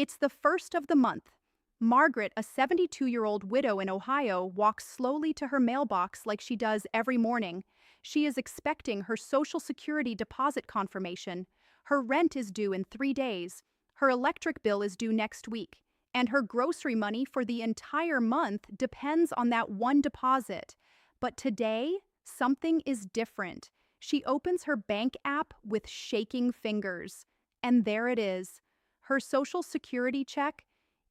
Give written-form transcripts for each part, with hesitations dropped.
It's the first of the month. Margaret, a 72-year-old widow in Ohio, walks slowly to her mailbox like she does every morning. She is expecting her Social Security deposit confirmation. Her rent is due in 3 days. Her electric bill is due next week. And her grocery money for the entire month depends on that one deposit. But today, something is different. She opens her bank app with shaking fingers. And there it is. Her Social Security check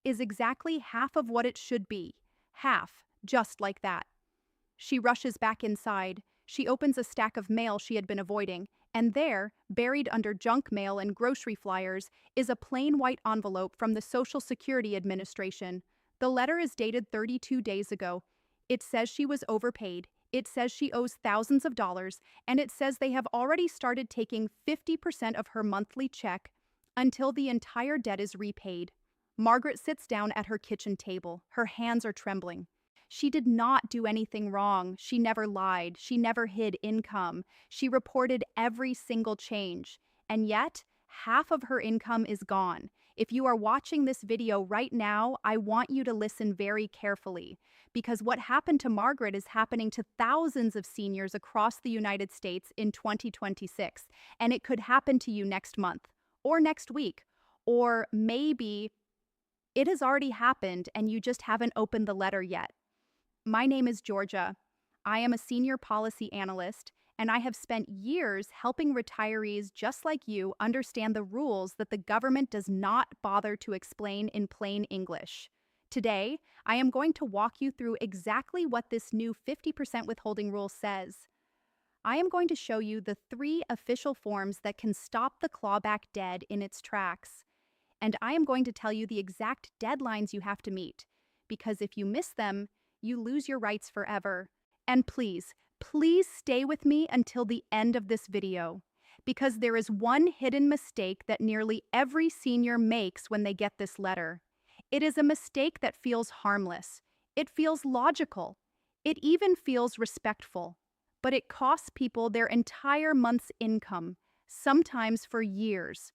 is exactly half of what it should be. Half, just like that. She rushes back inside. She opens a stack of mail she had been avoiding, and there, buried under junk mail and grocery flyers, is a plain white envelope from the Social Security Administration. The letter is dated 32 days ago. It says she was overpaid. It says she owes thousands of dollars, and it says they have already started taking 50% of her monthly check until the entire debt is repaid. Margaret sits down at her kitchen table. Her hands are trembling. She did not do anything wrong. She never lied. She never hid income. She reported every single change. And yet, half of her income is gone. If you are watching this video right now, I want you to listen very carefully, because what happened to Margaret is happening to thousands of seniors across the United States in 2026, and it could happen to you next month, or next week, or maybe it has already happened and you just haven't opened the letter yet. My name is Georgia. I am a senior policy analyst, and I have spent years helping retirees just like you understand the rules that the government does not bother to explain in plain English. Today, I am going to walk you through exactly what this new 50% withholding rule says. I am going to show you the 3 official forms that can stop the clawback dead in its tracks. And I am going to tell you the exact deadlines you have to meet, because if you miss them, you lose your rights forever. And please stay with me until the end of this video, because there is one hidden mistake that nearly every senior makes when they get this letter. It is a mistake that feels harmless. It feels logical. It even feels respectful. But it costs people their entire month's income, sometimes for years.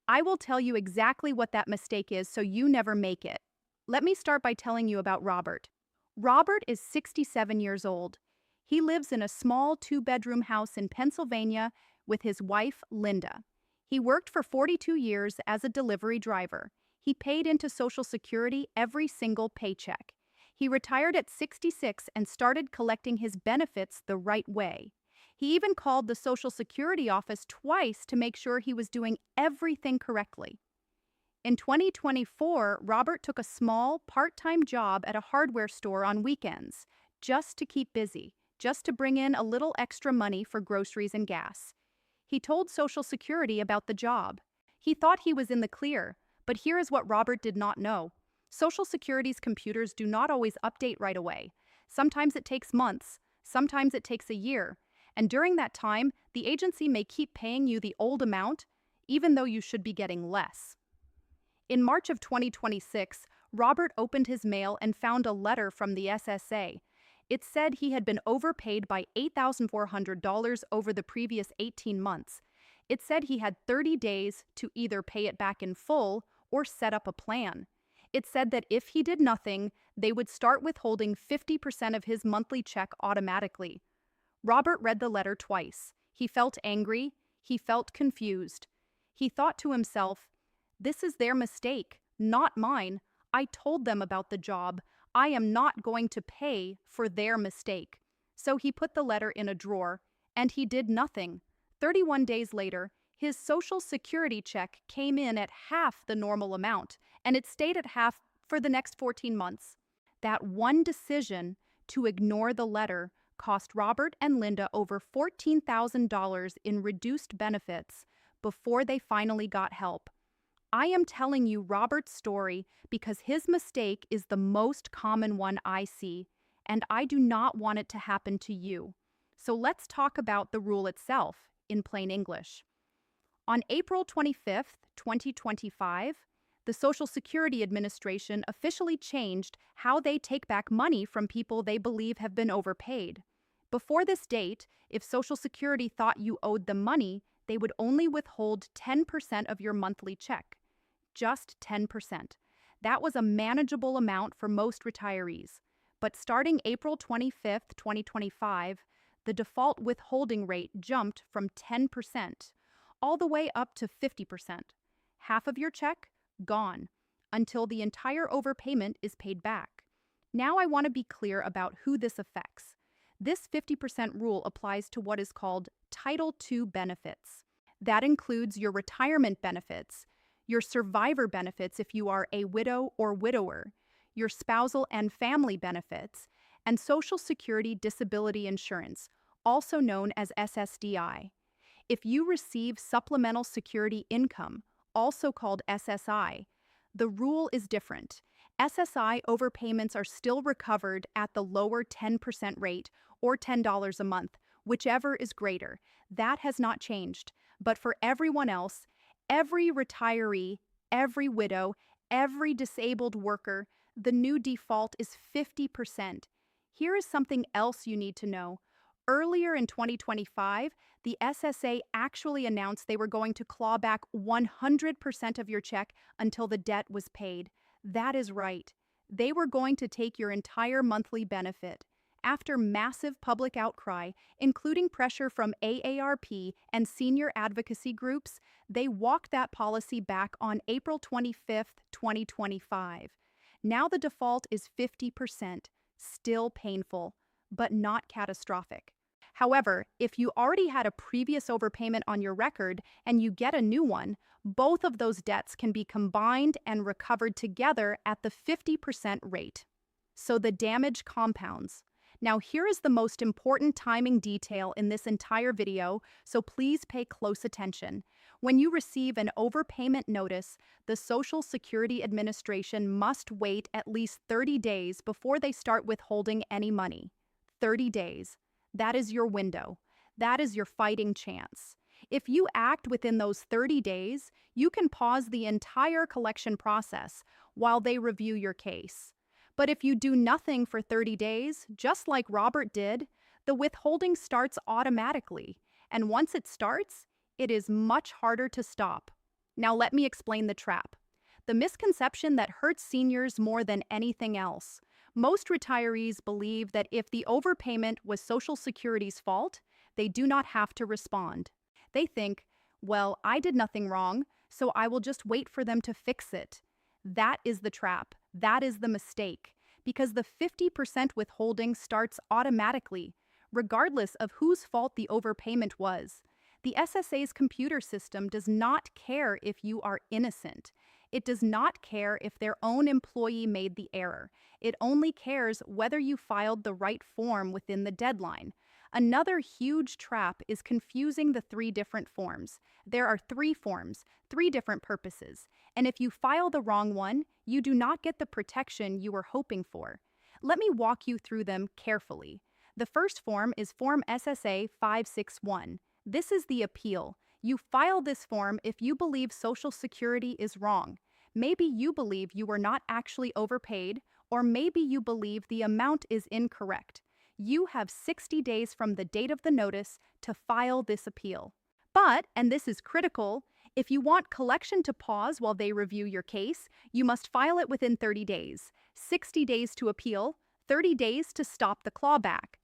I will tell you exactly what that mistake is so you never make it. Let me start by telling you about Robert. Robert is 67 years old. He lives in a small 2-bedroom house in Pennsylvania with his wife, Linda. He worked for 42 years as a delivery driver. He paid into Social Security every single paycheck. He retired at 66 and started collecting his benefits the right way. He even called the Social Security office twice to make sure he was doing everything correctly. In 2024, Robert took a small, part-time job at a hardware store on weekends, just to keep busy, just to bring in a little extra money for groceries and gas. He told Social Security about the job. He thought he was in the clear, but here is what Robert did not know. Social Security's computers do not always update right away. Sometimes it takes months, sometimes it takes a year. And during that time, the agency may keep paying you the old amount, even though you should be getting less. In March of 2026, Robert opened his mail and found a letter from the SSA. It said he had been overpaid by $8,400 over the previous 18 months. It said he had 30 days to either pay it back in full or set up a plan. It said that if he did nothing, they would start withholding 50% of his monthly check automatically. Robert read the letter twice. He felt angry. He felt confused. He thought to himself, "This is their mistake, not mine. I told them about the job. I am not going to pay for their mistake." So he put the letter in a drawer, and he did nothing. 31 days later, his Social Security check came in at half the normal amount, and it stayed at half for the next 14 months. That one decision to ignore the letter cost Robert and Linda over $14,000 in reduced benefits before they finally got help. I am telling you Robert's story because his mistake is the most common one I see, and I do not want it to happen to you. So let's talk about the rule itself in plain English. On April 25th, 2025, the Social Security Administration officially changed how they take back money from people they believe have been overpaid. Before this date, if Social Security thought you owed them money, they would only withhold 10% of your monthly check. just 10%. That was a manageable amount for most retirees. But starting April 25th, 2025, the default withholding rate jumped from 10% all the way up to 50%. Half of your check, gone, until the entire overpayment is paid back. Now I want to be clear about who this affects. This 50% rule applies to what is called Title II benefits. That includes your retirement benefits, your survivor benefits if you are a widow or widower, your spousal and family benefits, and Social Security Disability Insurance, also known as SSDI. If you receive Supplemental Security Income, also called SSI, the rule is different. SSI overpayments are still recovered at the lower 10% rate or $10 a month, whichever is greater. That has not changed. But for everyone else, every retiree, every widow, every disabled worker, the new default is 50%. Here is something else you need to know. Earlier in 2025, the SSA actually announced they were going to claw back 100% of your check until the debt was paid. That is right. They were going to take your entire monthly benefit. After massive public outcry, including pressure from AARP and senior advocacy groups, they walked that policy back on April 25th, 2025. Now the default is 50%, still painful, but not catastrophic. However, if you already had a previous overpayment on your record and you get a new one, both of those debts can be combined and recovered together at the 50% rate. So the damage compounds. Now here is the most important timing detail in this entire video, so please pay close attention. When you receive an overpayment notice, the Social Security Administration must wait at least 30 days before they start withholding any money. 30 days. That is your window. That is your fighting chance. If you act within those 30 days, you can pause the entire collection process while they review your case. But if you do nothing for 30 days, just like Robert did, the withholding starts automatically. And once it starts, it is much harder to stop. Now let me explain the trap. The misconception that hurts seniors more than anything else. Most retirees believe that if the overpayment was Social Security's fault, they do not have to respond. They think, well, I did nothing wrong, so I will just wait for them to fix it. That is the trap. That is the mistake. Because the 50% withholding starts automatically, regardless of whose fault the overpayment was. The SSA's computer system does not care if you are innocent. It does not care if their own employee made the error. It only cares whether you filed the right form within the deadline. Another huge trap is confusing the 3 different forms. There are 3 forms, 3 different purposes, and if you file the wrong one, you do not get the protection you were hoping for. Let me walk you through them carefully. The first form is Form SSA-634. This is the appeal. You file this form if you believe Social Security is wrong. Maybe you believe you were not actually overpaid, or maybe you believe the amount is incorrect. You have 60 days from the date of the notice to file this appeal. But, and this is critical, if you want collection to pause while they review your case, you must file it within 30 days, 60 days to appeal, 30 days to stop the clawback.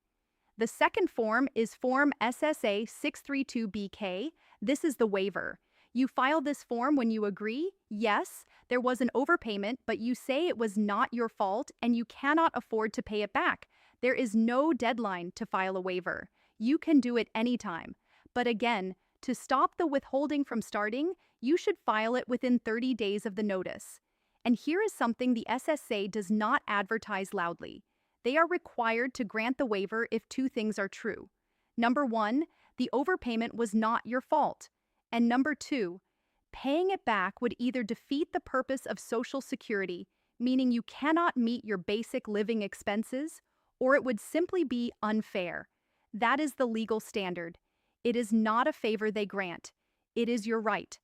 The second form is Form SSA-634BK. This is the waiver. You file this form when you agree, yes, there was an overpayment, but you say it was not your fault and you cannot afford to pay it back. There is no deadline to file a waiver. You can do it anytime. But again, to stop the withholding from starting, you should file it within 30 days of the notice. And here is something the SSA does not advertise loudly. They are required to grant the waiver if 2 things are true. Number 1, the overpayment was not your fault. And number 2, paying it back would either defeat the purpose of Social Security, meaning you cannot meet your basic living expenses, or it would simply be unfair. That is the legal standard. It is not a favor they grant. It is your right.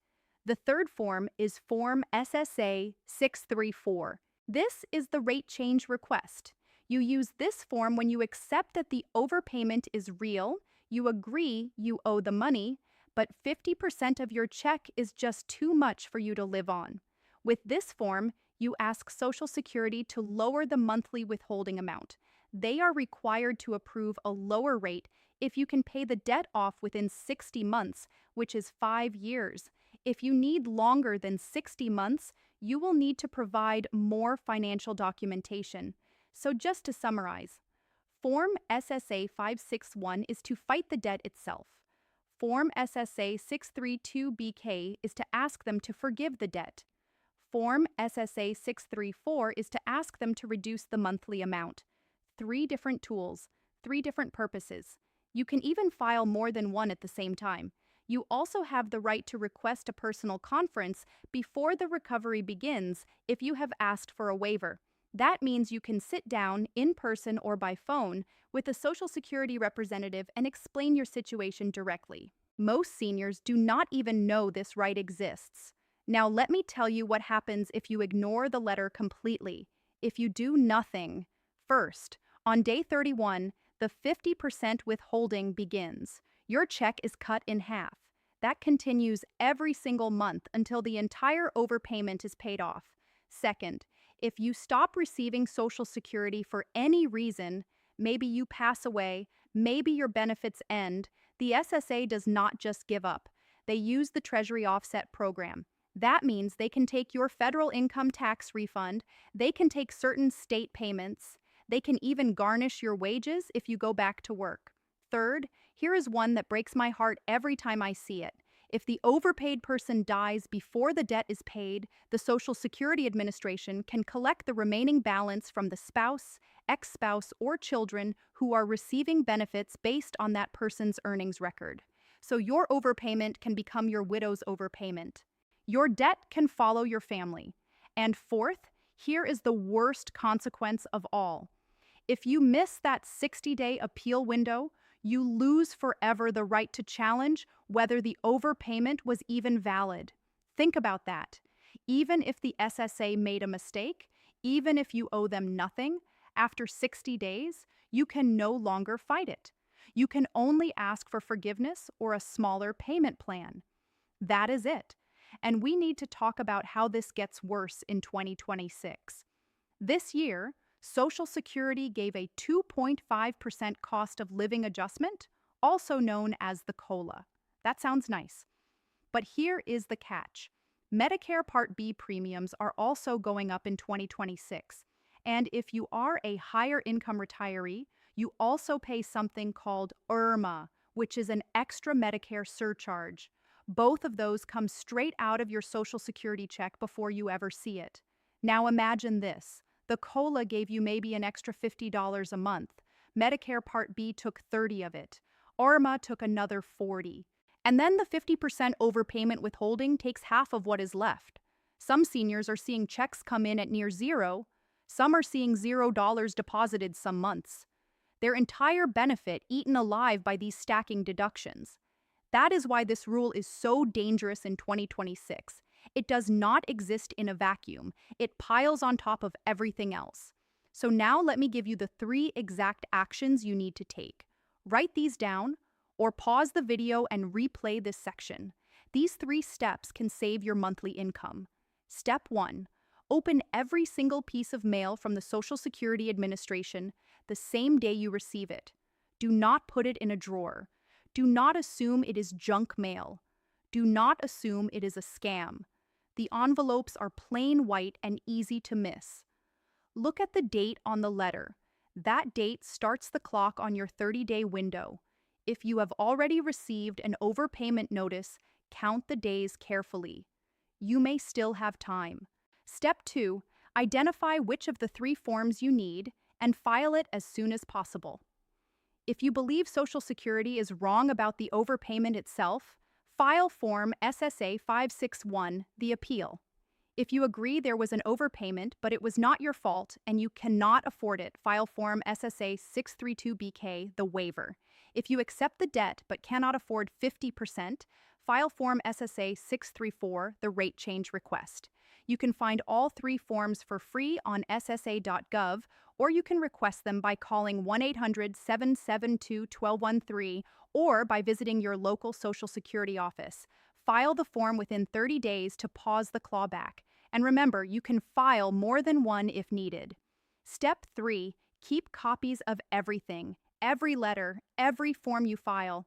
The third form is Form SSA-634. This is the rate change request. You use this form when you accept that the overpayment is real, you agree you owe the money, but 50% of your check is just too much for you to live on. With this form, you ask Social Security to lower the monthly withholding amount. They are required to approve a lower rate if you can pay the debt off within 60 months, which is 5 years. If you need longer than 60 months, you will need to provide more financial documentation. So just to summarize, Form SSA-561 is to fight the debt itself. Form SSA-632BK is to ask them to forgive the debt. Form SSA-634 is to ask them to reduce the monthly amount. 3 different tools, 3 different purposes. You can even file more than one at the same time. You also have the right to request a personal conference before the recovery begins if you have asked for a waiver. That means you can sit down, in person or by phone, with a Social Security representative and explain your situation directly. Most seniors do not even know this right exists. Now let me tell you what happens if you ignore the letter completely. If you do nothing. First, on day 31, the 50% withholding begins. Your check is cut in half. That continues every single month until the entire overpayment is paid off. Second, if you stop receiving Social Security for any reason, maybe you pass away, maybe your benefits end, the SSA does not just give up. They use the Treasury offset program. That means they can take your federal income tax refund, they can take certain state payments, they can even garnish your wages if you go back to work. Third, here is one that breaks my heart every time I see it. If the overpaid person dies before the debt is paid, the Social Security Administration can collect the remaining balance from the spouse, ex-spouse, or children who are receiving benefits based on that person's earnings record. So your overpayment can become your widow's overpayment. Your debt can follow your family. And fourth, here is the worst consequence of all. If you miss that 60-day appeal window, you lose forever the right to challenge whether the overpayment was even valid. Think about that. Even if the SSA made a mistake, even if you owe them nothing, after 60 days, you can no longer fight it. You can only ask for forgiveness or a smaller payment plan. That is it. And we need to talk about how this gets worse in 2026. This year, Social Security gave a 2.5% cost of living adjustment, also known as the COLA. That sounds nice. But here is the catch. Medicare Part B premiums are also going up in 2026. And if you are a higher income retiree, you also pay something called IRMA, which is an extra Medicare surcharge. Both of those come straight out of your Social Security check before you ever see it. Now imagine this. The COLA gave you maybe an extra $50 a month. Medicare Part B took 30 of it. IRMA took another 40. And then the 50% overpayment withholding takes half of what is left. Some seniors are seeing checks come in at near zero. Some are seeing $0 deposited some months. Their entire benefit eaten alive by these stacking deductions. That is why this rule is so dangerous in 2026. It does not exist in a vacuum. It piles on top of everything else. So now let me give you the 3 exact actions you need to take. Write these down or pause the video and replay this section. These 3 steps can save your monthly income. Step 1. Open every single piece of mail from the Social Security Administration the same day you receive it. Do not put it in a drawer. Do not assume it is junk mail. Do not assume it is a scam. The envelopes are plain white and easy to miss. Look at the date on the letter. That date starts the clock on your 30-day window. If you have already received an overpayment notice, count the days carefully. You may still have time. Step 2. Identify which of the 3 forms you need and file it as soon as possible. If you believe Social Security is wrong about the overpayment itself, file Form SSA-561, the appeal. If you agree there was an overpayment but it was not your fault and you cannot afford it, file Form SSA-632BK, the waiver. If you accept the debt but cannot afford 50%, file Form SSA-634, the rate change request. You can find all 3 forms for free on ssa.gov, or you can request them by calling 1-800-772-1213 or by visiting your local Social Security office. File the form within 30 days to pause the clawback. And remember, you can file more than one if needed. Step 3. Keep copies of everything. Every letter, every form you file,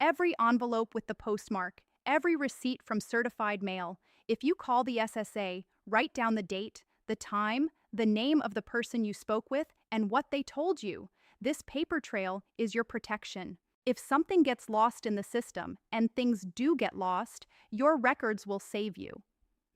every envelope with the postmark, every receipt from certified mail. If you call the SSA, write down the date, the time, the name of the person you spoke with, and what they told you. This paper trail is your protection. If something gets lost in the system, and things do get lost, your records will save you.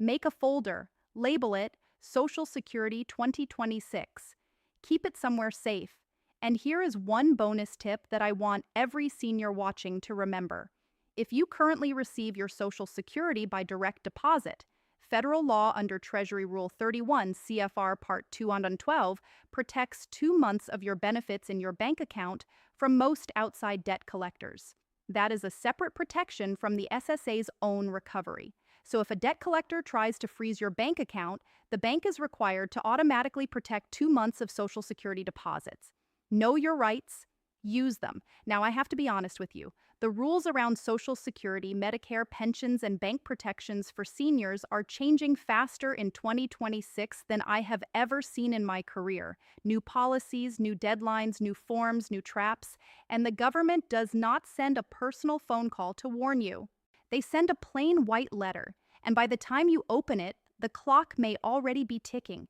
Make a folder, label it Social Security 2026. Keep it somewhere safe. And here is one bonus tip that I want every senior watching to remember. If you currently receive your Social Security by direct deposit, federal law under Treasury Rule 31 CFR Part 212 protects 2 months of your benefits in your bank account from most outside debt collectors. That is a separate protection from the SSA's own recovery. So if a debt collector tries to freeze your bank account, the bank is required to automatically protect 2 months of Social Security deposits. Know your rights, use them. Now, I have to be honest with you. The rules around Social Security, Medicare, pensions, and bank protections for seniors are changing faster in 2026 than I have ever seen in my career. New policies, new deadlines, new forms, new traps, and the government does not send a personal phone call to warn you. They send a plain white letter, and by the time you open it, the clock may already be ticking.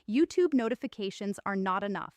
YouTube notifications are not enough.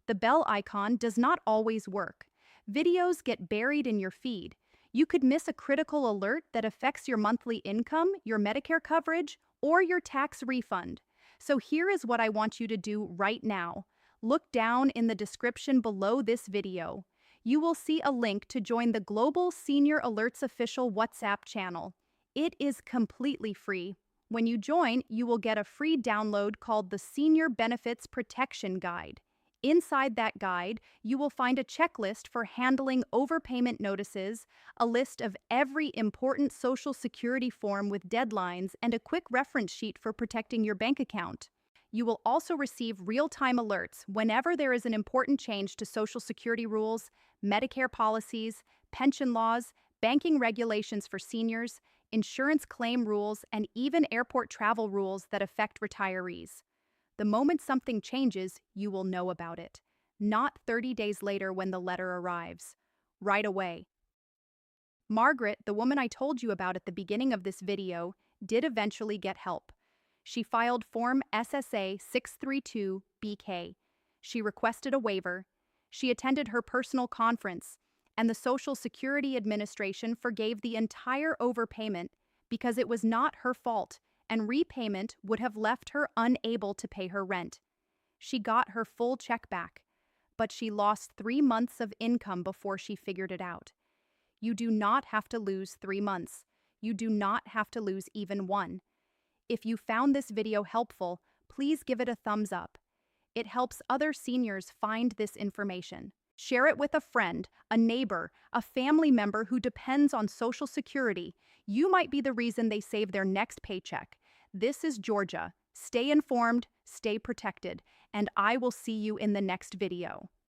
The bell icon does not always work. Videos get buried in your feed. You could miss a critical alert that affects your monthly income, your Medicare coverage, or your tax refund. So here is what I want you to do right now. Look down in the description below this video. You will see a link to join the Global Senior Alerts Official WhatsApp channel. It is completely free. When you join, you will get a free download called the Senior Benefits Protection Guide. Inside that guide, you will find a checklist for handling overpayment notices, a list of every important Social Security form with deadlines, and a quick reference sheet for protecting your bank account. You will also receive real-time alerts whenever there is an important change to Social Security rules, Medicare policies, pension laws, banking regulations for seniors, insurance claim rules, and even airport travel rules that affect retirees. The moment something changes, you will know about it. Not 30 days later when the letter arrives. Right away. Margaret, the woman I told you about at the beginning of this video, did eventually get help. She filed Form SSA-634 BK. She requested a waiver. She attended her personal conference, and the Social Security Administration forgave the entire overpayment because it was not her fault, and repayment would have left her unable to pay her rent. She got her full check back, but she lost 3 months of income before she figured it out. You do not have to lose 3 months. You do not have to lose even one. If you found this video helpful, please give it a thumbs up. It helps other seniors find this information. Share it with a friend, a neighbor, a family member who depends on Social Security. You might be the reason they save their next paycheck. This is Georgia. Stay informed, stay protected, and I will see you in the next video.